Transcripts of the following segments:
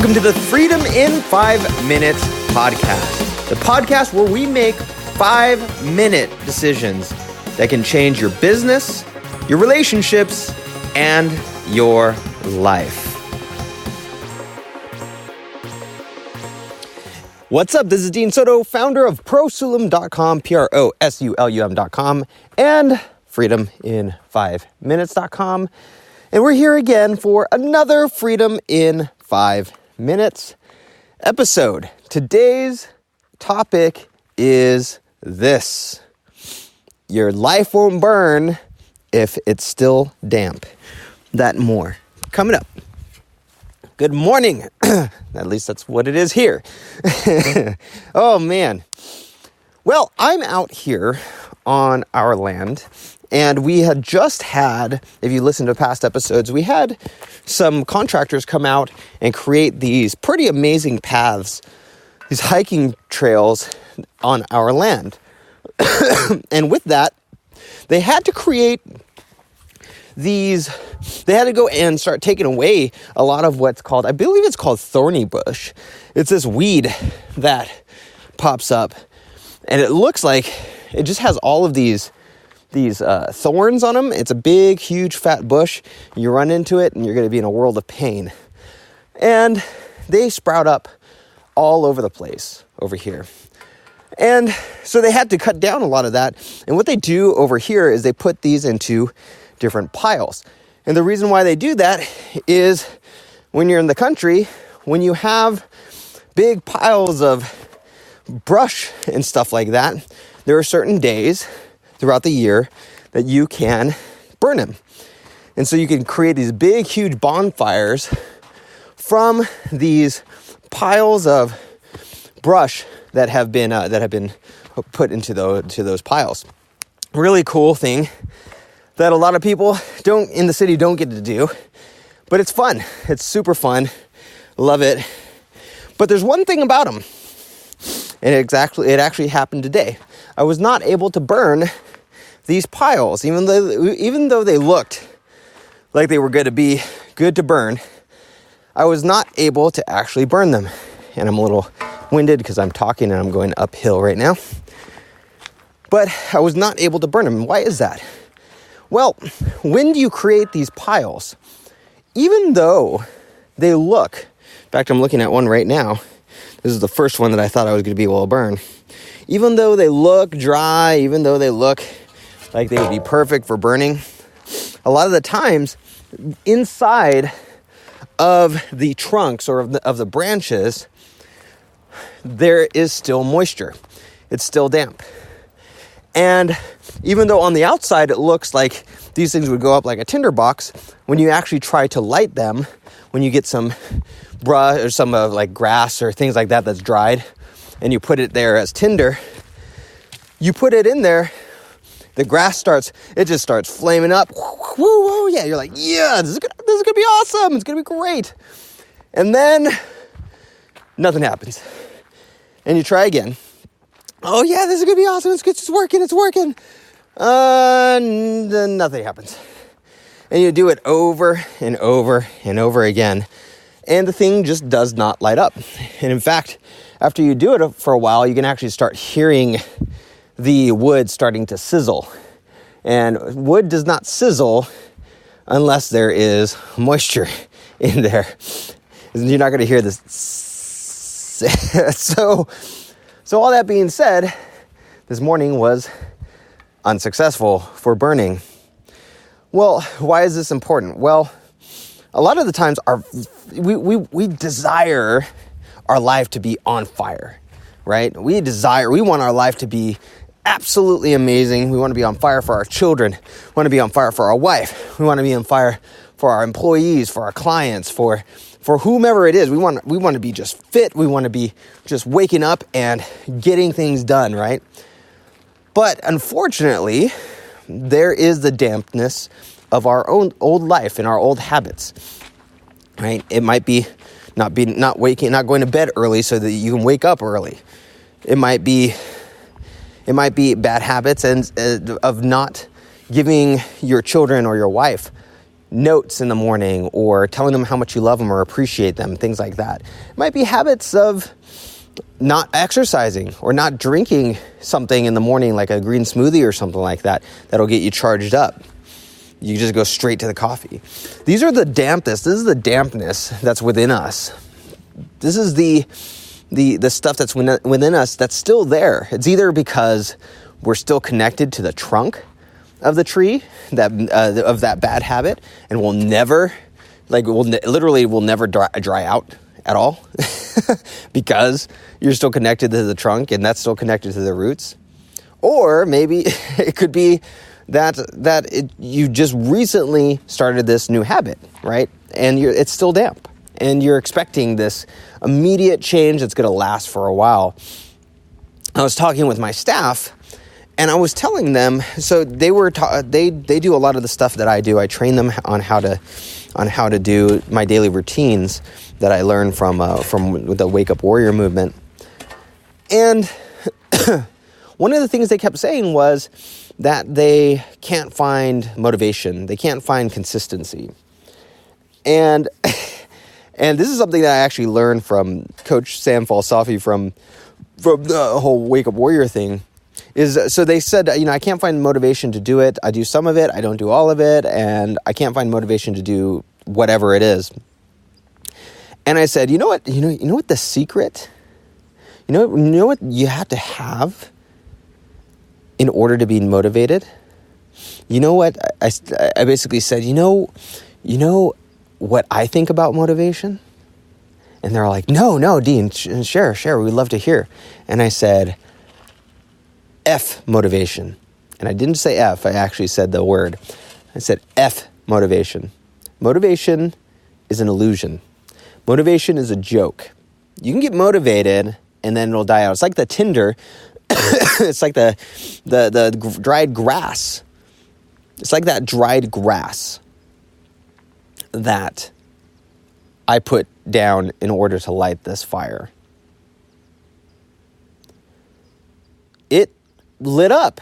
Welcome to the Freedom in 5 Minutes podcast, the podcast where we make 5-minute decisions that can change your business, your relationships, and your life. What's up? This is Dean Soto, founder of prosulum.com, prosulum.com, and freedomin5minutes.com. And we're here again for another Freedom in 5 Minutes episode. Today's topic is this: your life won't burn if it's still damp. That and more coming up. Good morning. At least that's what it is here. Oh, man. Well, I'm out here on our land, and we had just had, if you listen to past episodes, we had some contractors come out and create these pretty amazing paths, these hiking trails on our land. And with that, they had to create they had to go and start taking away a lot of what's called, I believe it's called thorny bush. It's this weed that pops up, and it looks like it just has all of these thorns on them. It's a big, huge, fat bush. You run into it, and you're going to be in a world of pain. And they sprout up all over the place over here. And so they had to cut down a lot of that. And what they do over here is they put these into different piles. And the reason why they do that is when you're in the country, when you have big piles of brush and stuff like that, there are certain days throughout the year that you can burn them. And so you can create these big, huge bonfires from these piles of brush that have been put into those piles. Really cool thing that a lot of people in the city don't get to do, but it's fun. It's super fun. Love it. But there's one thing about them, and it actually happened today. I was not able to burn these piles, even though they looked like they were going to be good to burn. I was not able to actually burn them, and I'm a little winded because I'm talking and I'm going uphill right now. But I was not able to burn them. Why is that? Well, when you create these piles, even though they look, in fact, I'm looking at one right now. This is the first one that I thought I was going to be able to burn. Even though they look dry, even though they look like they would be perfect for burning, a lot of the times inside of the trunks or of the branches, there is still moisture. It's still damp. And even though on the outside it looks like these things would go up like a tinder box, when you actually try to light them, when you get some brush or some like grass or things like that that's dried, and you put it there as tinder, you put it in there, the grass just starts flaming up. Woo, yeah, you're like, yeah, this is gonna be awesome. It's gonna be great. And then nothing happens. And you try again. Oh yeah, this is gonna be awesome. It's working. Then nothing happens. And you do it over and over and over again. And the thing just does not light up. And in fact, after you do it for a while, you can actually start hearing the wood starting to sizzle. And wood does not sizzle unless there is moisture in there. You're not going to hear this. So all that being said, this morning was unsuccessful for burning. Well, why is this important? Well, a lot of the times we desire our life to be on fire, right? We want our life to be absolutely amazing. We want to be on fire for our children. We want to be on fire for our wife. We want to be on fire for our employees, for our clients, for whomever it is. We want to be just fit. We want to be just waking up and getting things done, right? But unfortunately, there is the dampness of our own old life and our old habits, right? It might be not going to bed early so that you can wake up early. It might be bad habits and of not giving your children or your wife notes in the morning, or telling them how much you love them or appreciate them, things like that. It might be habits of not exercising or not drinking something in the morning, like a green smoothie or something like that, that'll get you charged up. You just go straight to the coffee. These are the dampness. This is the dampness that's within us. This is the stuff that's within us that's still there. It's either because we're still connected to the trunk of the tree of that bad habit, and we'll never dry out at all because you're still connected to the trunk and that's still connected to the roots. Or maybe it could be that you just recently started this new habit, right? And it's still damp, and you're expecting this immediate change that's going to last for a while. I was talking with my staff, and I was telling them, so they do a lot of the stuff that I do. I train them on how to do my daily routines that I learned from the Wake Up Warrior movement. And one of the things they kept saying was that they can't find motivation. They can't find consistency. And this is something that I actually learned from Coach Sam Falsafi from the whole Wake Up Warrior thing. So they said, I can't find motivation to do it. I do some of it. I don't do all of it. And I can't find motivation to do whatever it is. And I said, you know what the secret, you know what you have to have in order to be motivated? You know what? I basically said, you know what I think about motivation? And they're like, no, Dean, share, we'd love to hear. And I said, F motivation. And I didn't say F, I actually said the word. I said F motivation. Motivation is an illusion. Motivation is a joke. You can get motivated and then it'll die out. It's like the tinder. It's like the dried grass. It's like that dried grass that I put down in order to light this fire. It lit up,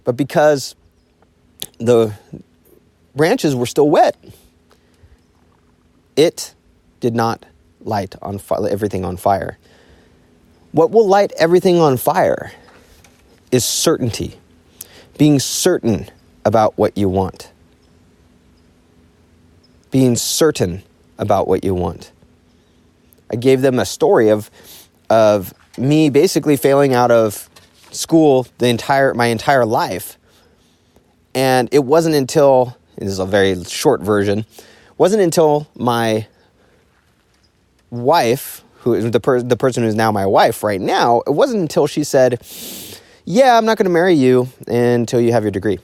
but because the branches were still wet, it did not light everything on fire. What will light everything on fire is certainty, being certain about what you want, being certain about what you want. I gave them a story of me basically failing out of school my entire life. And it wasn't until, this is a very short version, wasn't until my wife, who is the person who's now my wife right now, it wasn't until she said, yeah, I'm not going to marry you until you have your degree.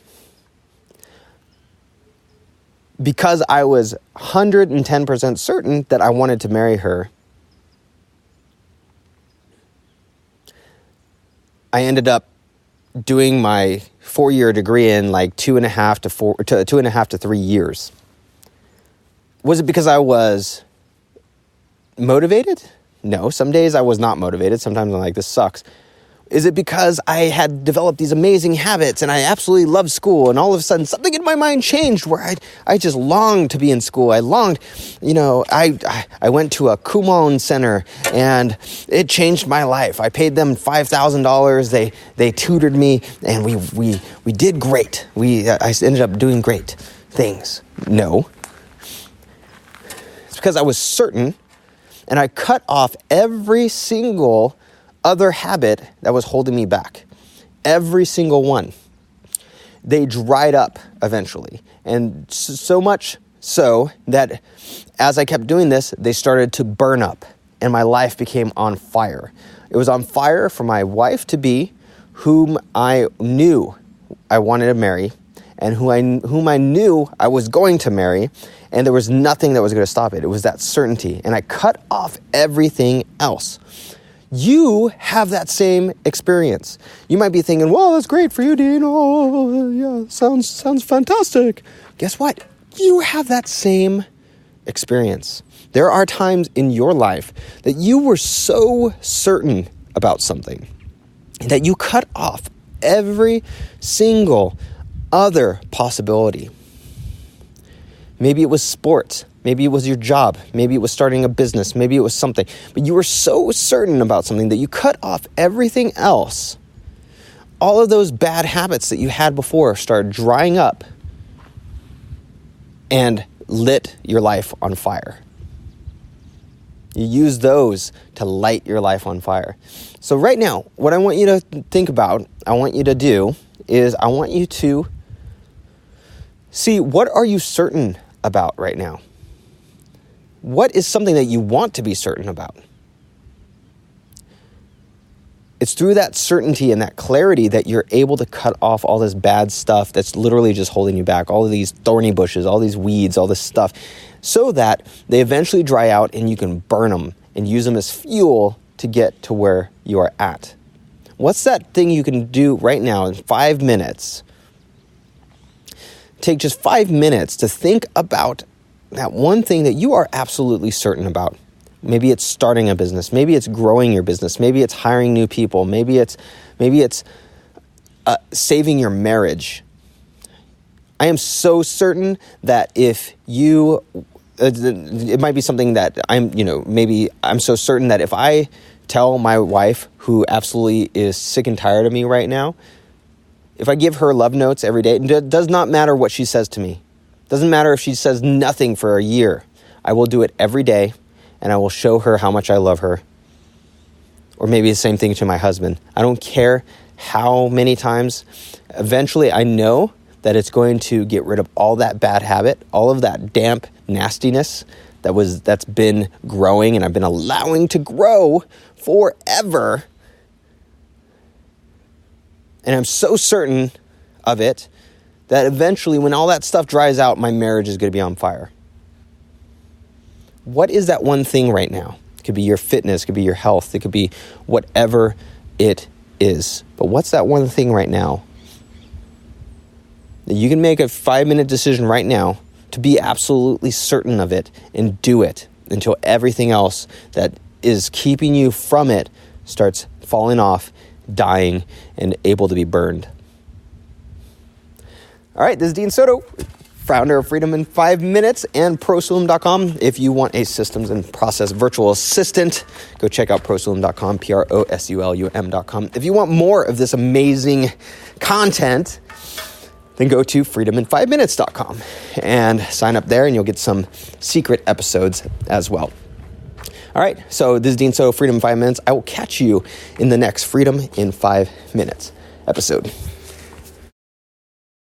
Because I was 110% certain that I wanted to marry her, I ended up doing my 4-year degree in like 2.5 to 3 years. Was it because I was motivated? No, some days I was not motivated. Sometimes I'm like, this sucks. Is it because I had developed these amazing habits and I absolutely loved school, and all of a sudden something in my mind changed where I just longed to be in school. I longed, I went to a Kumon center and it changed my life. I paid them $5,000. They tutored me and we did great. I ended up doing great things. No. It's because I was certain, and I cut off every single other habit that was holding me back. Every single one. They dried up eventually. And so much so that as I kept doing this, they started to burn up and my life became on fire. It was on fire for my wife-to-be, whom I knew I wanted to marry, and whom I knew I was going to marry, and there was nothing that was going to stop it. It was that certainty. And I cut off everything else. You have that same experience. You might be thinking, well, that's great for you, Dean. Oh, yeah, sounds fantastic. Guess what? You have that same experience. There are times in your life that you were so certain about something that you cut off every single other possibility. Maybe it was sports. Maybe it was your job. Maybe it was starting a business. Maybe it was something. But you were so certain about something that you cut off everything else. All of those bad habits that you had before started drying up and lit your life on fire. You use those to light your life on fire. So right now, what I want you to think about, I want you to do, is I want you to see, what are you certain about right now? What is something that you want to be certain about? It's through that certainty and that clarity that you're able to cut off all this bad stuff that's literally just holding you back, all of these thorny bushes, all these weeds, all this stuff, so that they eventually dry out and you can burn them and use them as fuel to get to where you are at. What's that thing you can do right now in 5 minutes? Take just 5 minutes to think about that one thing that you are absolutely certain about. Maybe it's starting a business. Maybe it's growing your business. Maybe it's hiring new people. Maybe it's saving your marriage. I am so certain that if you, it might be something that maybe I'm so certain that if I tell my wife, who absolutely is sick and tired of me right now, if I give her love notes every day, it does not matter what she says to me. Doesn't matter if she says nothing for a year. I will do it every day. And I will show her how much I love her. Or maybe the same thing to my husband. I don't care how many times. Eventually, I know that it's going to get rid of all that bad habit, all of that damp nastiness that's been growing and I've been allowing to grow forever. And I'm so certain of it that eventually, when all that stuff dries out, my marriage is going to be on fire. What is that one thing right now? It could be your fitness, it could be your health, it could be whatever it is. But what's that one thing right now that you can make a 5-minute decision right now to be absolutely certain of it and do it until everything else that is keeping you from it starts falling off, dying, and able to be burned? All right, this is Dean Soto, founder of Freedom in 5 Minutes and ProSwim.com. If you want a systems and process virtual assistant, go check out ProSwim.com, ProSulum.com. If you want more of this amazing content, then go to FreedomIn5Minutes.com and sign up there, and you'll get some secret episodes as well. All right, so this is Dean Soto, Freedom in 5 Minutes. I will catch you in the next Freedom in 5 Minutes episode.